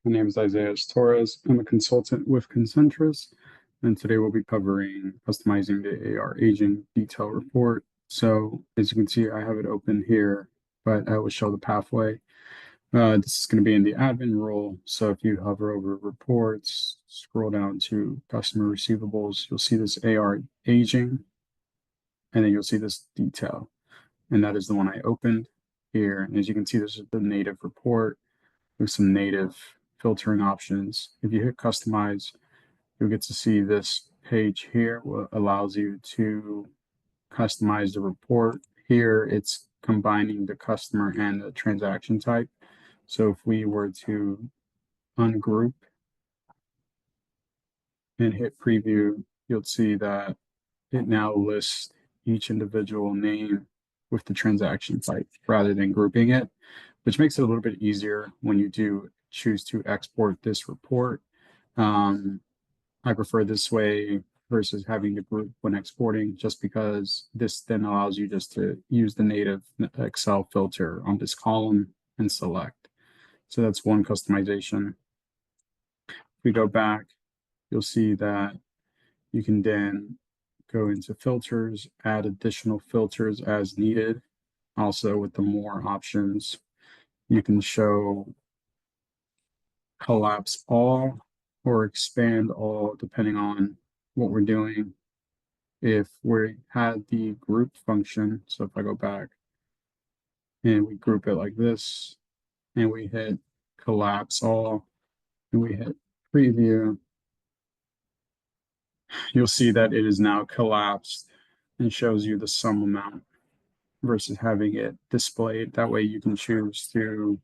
My name is Isaiah Torres. I'm a consultant with Concentris, and today we'll be covering customizing the AR aging detail report. So as you can see, I have it open here, but I will show the pathway. This is going to be in the admin role. So if you hover over reports, scroll down to customer receivables, you'll see this AR aging, and then you'll see this detail. And that is the one I opened here. And as you can see, this is the native report with some native filtering options. If you hit customize, you'll get to see this page here, what allows you to customize the report. Here, it's combining the customer and the transaction type. So if we were to ungroup and hit preview, you'll see that it now lists each individual name with the transaction type rather than grouping it, which makes it a little bit easier when you do choose to export this report. I prefer this way versus having to group when exporting, just because this then allows you just to use the native Excel filter on this column and select. So that's one customization. If we go back, you'll see that you can then go into filters, add additional filters as needed. Also with the more options, you can show collapse all or expand all depending on what we're doing. If we had the group function, so if I go back and we group it like this, and we hit collapse all, and we hit preview, you'll see that it is now collapsed and shows you the sum amount versus having it displayed. That way you can choose to,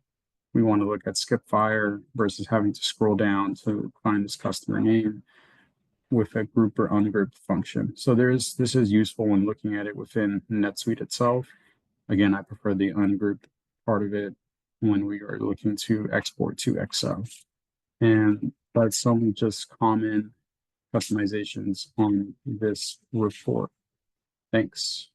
we want to look at skip fire versus having to scroll down to find this customer name with a group or ungrouped function. So this is useful when looking at it within NetSuite itself. Again, I prefer the ungrouped part of it when we are looking to export to Excel. And that's some just common customizations on this report. Thanks.